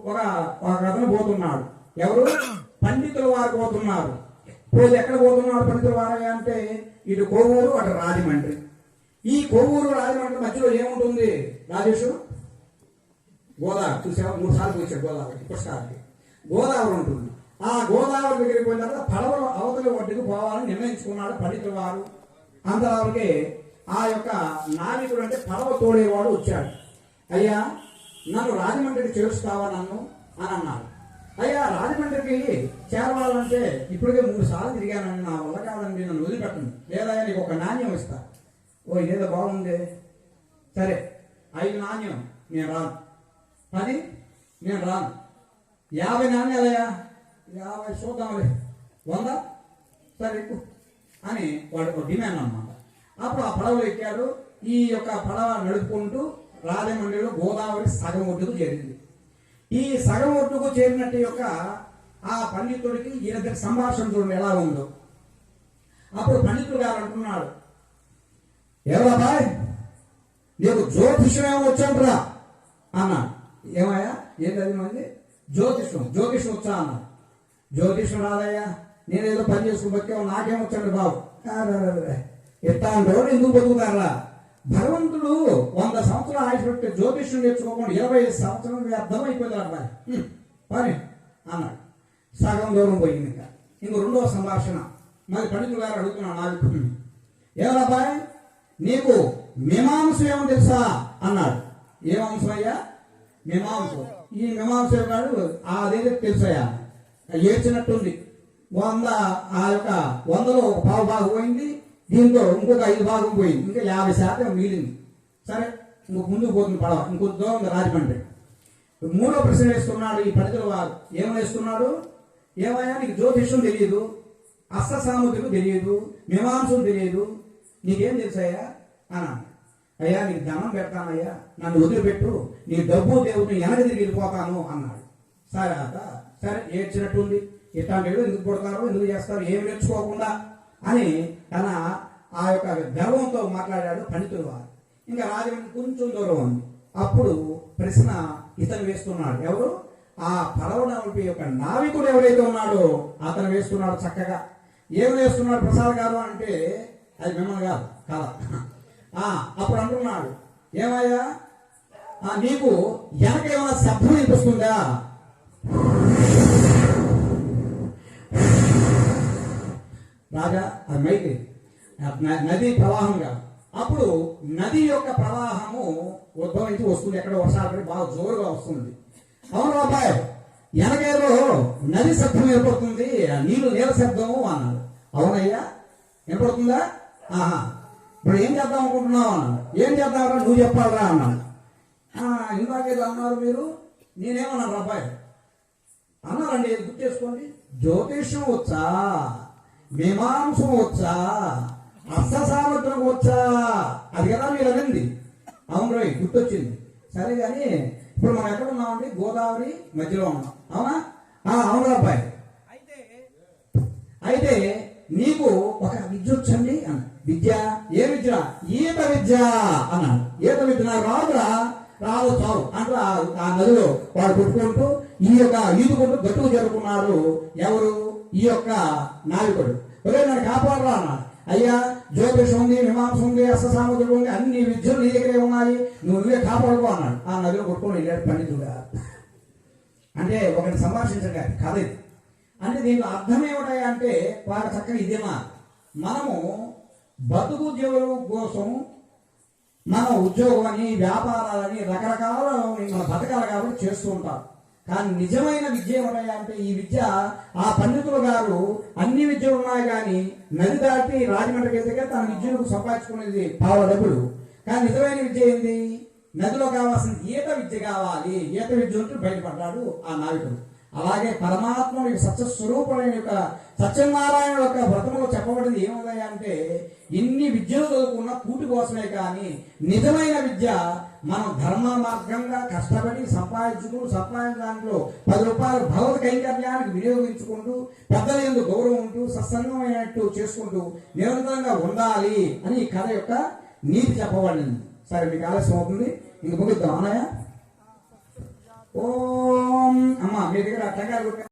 ఒక అతను పోతున్నాడు. ఎవరు? పండితుల వారు పోతున్నారు. రోజు ఎక్కడ పోతున్నాడు పండితుల వారు అంటే ఇటు కొవ్వూరు అటు రాజమండ్రి. ఈ కొవ్వూరు రాజమండ్రి మధ్యలో ఏముంటుంది రాజేష్? గోదావరి. చూసావా? 3 సార్లు చూసాడు గోదావరి. పుష్కరానికి గోదావరి ఉంటుంది. ఆ గోదావరి దగ్గరికి పోయిన తర్వాత పడవలో అవతలి ఒడ్డుకు పోవాలని నిర్ణయించుకున్నాడు పండితుల వారు. అంతవరకే ఆ యొక్క నావికుడు అంటే పడవ తోడేవాడు వచ్చాడు. అయ్యా, నన్ను రాజమండ్రికి చేరుస్తావా నన్ను అని అన్నాడు. అయ్యా, రాజమండ్రికి చేరవాలంటే ఇప్పటికే 3 సార్లు తిరిగానని, నా వల్ల కావాలండి, నన్ను వదిలిపెట్టండి, లేదా నీకు ఒక నాణ్యం ఇస్తా. ఓ, ఇదేదో బాగుంది, సరే 5 నాణ్యం నేను రాను, 10 నేను రాను, 50 నాణ్యాలయ్యా, 50 చూద్దాంలే, 100 సరే ఎక్కువ అని వాడు ఒక డిమాండ్ అన్నమాట. అప్పుడు ఆ పడవలు ఎక్కాడు. ఈ యొక్క పడవ నడుపుకుంటూ రాజమండ్రిలో గోదావరి సగం ఒడ్డుకు చేరింది. ఈ సగం ఒడ్డుకు చేరినట్టు యొక్క ఆ పండితుడికి ఈయన సంభాషణ చూడండి ఎలా ఉందో. అప్పుడు పండితుడు గారు అంటున్నాడు, ఎవరాబాయ్ నీకు జ్యోతిష్యం ఏమో వచ్చంటరా అన్నాడు. ఏమయ్యా, ఏంటది మంది? జ్యోతిష్యం వచ్చా అన్నాడు. జ్యోతిష్యం రాదయ్యా, నేనేదో పని చేసుకుని బతికేమో, నాకేమొచ్చండి బాబు. ఎట్టా అంటే ఎందుకు బతుకుతారా? భగవంతుడు 100 సంవత్సరాలు ఆయుష్ పెట్టి జ్యోతిష్యం నేర్చుకోకుండా 25 సంవత్సరాలు వ్యర్థం అయిపోయింది అబ్బాయి పని అన్నాడు. సగం దూరం పోయింది. ఇంకో రెండవ సంభాషణ. మరి పండితులు గారు అడుగుతున్నాడు నాకు, ఎవరబ్బాయి నీకు మీమాంసం ఏమో తెలుసా అన్నాడు. ఏమాంసం అయ్యా? మీమాంసం. ఈ మీమాంసం గారు అదేదో తెలుసయ్యా. ఏడ్చినట్టుంది. 100 ఆ యొక్క 100లో పావు భాగం పోయింది, దీంతో ఇంకొక 5 భాగం పోయింది, ఇంకా 50% మిగిలింది. సరే, ఇంకొక ముందుకు పోతుంది పడవ, ఇంకొక దూరం ఉంది రాజమండ్రి. 3వ ప్రశ్న వేస్తున్నాడు ఈ పండితుల వారు. ఏమని వేస్తున్నాడు? ఏమయ్యా, నీకు జ్యోతిష్యం తెలియదు, అస్త సాముద్రికం తెలియదు, మీమాంసం తెలియదు, నీకేం తెలుసయ్యా అన్నాడు. అయ్యా, నీకు ధనం పెడతానయ్యా, నన్ను వదిలిపెట్టు, నీ డబ్బు దేవుడిని వెనక తిరిగి వెళ్ళిపోతాను అన్నాడు. సరే సరే, ఏడ్చినట్టుంది. ఇట్లాంటి ఎందుకు పుడతారు, ఎందుకు చేస్తారు, ఏమి నేర్చుకోకుండా అని తన ఆ యొక్క గర్వంతో మాట్లాడాడు పండితుల వారు. ఇంకా రాజమండ్రి కొంచెం దూరం ఉంది. అప్పుడు ప్రశ్న ఇతను వేస్తున్నాడు. ఎవరు? ఆ పడవ యొక్క నావికుడు ఎవరైతే ఉన్నాడో అతను వేస్తున్నాడు చక్కగా. ఏమి వేస్తున్నాడు ప్రసాద్ గారు అంటే, అది మిమ్మల్ని కాదు కదా. అప్పుడు అంటున్నాడు, ఏమయ్యా నీకు వెనక ఏమైనా శబ్దం వినిపిస్తుందా? రాజా, అది మైకి నది ప్రవాహంగా. అప్పుడు నది యొక్క ప్రవాహము ఉద్భవించి వస్తుంది. ఎక్కడ వర్షాలు పడి బాగా జోరుగా వస్తుంది. అవును బాబాయ్, వెనకేదో నది శబ్దం ఏర్పడుతుంది, నీళ్ళ శబ్దము అన్నాడు. అవునయ్యా, వినపడుతుందా? ఇప్పుడు ఏం చేద్దాం అనుకుంటున్నావు అన్నాడు. ఏం చేద్దామరా, నువ్వు చెప్పాలరా అన్నాడు. ఇందాకేదో అన్నారు మీరు, నేనేమన్నాను అబ్బాయి అన్నారండి, గుర్తు చేసుకోండి. జ్యోతిష్యం వచ్చా, మీమాంసం వచ్చా, అస్త సామర్థ్యం వచ్చా, అది కదా మీరు అనింది. అవును రోయ్, గుర్తొచ్చింది. సరే కానీ ఇప్పుడు మనం ఎక్కడ ఉన్నామండి? గోదావరి మధ్యలో ఉన్నాం, అవునా? అవును అబ్బాయి. అయితే నీకు ఒక విద్య వచ్చండి అన్న. విద్య? ఏ విద్య? ఈత విద్య అన్నాడు. ఈత విద్య నాకు రాదురా. రాదు చాలు అంటే ఆ నదిలో వాడు కొట్టుకుంటూ ఈ యొక్క ఈదుకుంటూ గట్టుకు చేరుకున్నారు. ఎవరు? ఈ యొక్క నావికుడు. ఒరే, నన్ను కాపాడరా అన్నాడు. అయ్యా, జ్యోతిషం ఉంది, మీమాంసం ఉంది, అస్త సాముద్రికం ఉంది, అన్ని విద్యలు నీ దగ్గరే ఉన్నాయి, నువ్వే కాపాడుకో అన్నాడు. ఆ నదిలో కొట్టుకొని వెళ్ళాడు పండితుడుగా. అంటే ఒకరిని సంభాషించగా కాదు. అంటే దీంట్లో అర్థం ఏమిటాయా అంటే, వాడు చక్కగా ఇదేమా, మనము బతుకు జీవుల కోసం మన ఉద్యోగం అని, వ్యాపారాలని, రకరకాల మన బతకాలు కాబట్టి చేస్తూ ఉంటాం. కానీ నిజమైన విద్య ఏమయ్యా అంటే, ఈ విద్య ఆ పండితులు గారు అన్ని విద్యలు ఉన్నాయి కానీ నది దాటి రాజమండ్రికి వెళ్తే తన విద్యలకు సంపాదించుకునేది పావుల డబ్బులు. కానీ నిజమైన విద్య ఏంది? నదిలో కావాల్సిన ఈత విద్య కావాలి. ఈత విద్య ఉంటూ బయటపడ్డాడు ఆ నావికుడు. అలాగే పరమాత్మ సత్యస్వరూపుడైన యొక్క సత్యనారాయణ యొక్క వ్రతంలో చెప్పబడింది ఏమవుతాయా అంటే, ఇన్ని విద్యలు చదువుకున్న కూటి కోసమే కానీ నిజమైన విద్య మనం ధర్మ మార్గంగా కష్టపడి సంపాదించడంలో 10 రూపాయలు భగవత్ కైంకర్యానికి వినియోగించుకుంటూ పెద్దల యందు గౌరవం ఉంటూ సత్సంగమైనట్టు చేసుకుంటూ నిరంతరంగా ఉండాలి అని ఈ కథ యొక్క నీతి చెప్పబడింది. సరే, మీకు ఆలస్యం అవుతుంది, ఇంక ముగిద్దాం అన్నయ్య. ఓం అమ్మా మీ దగ్గర టంకాయలు కొట్టే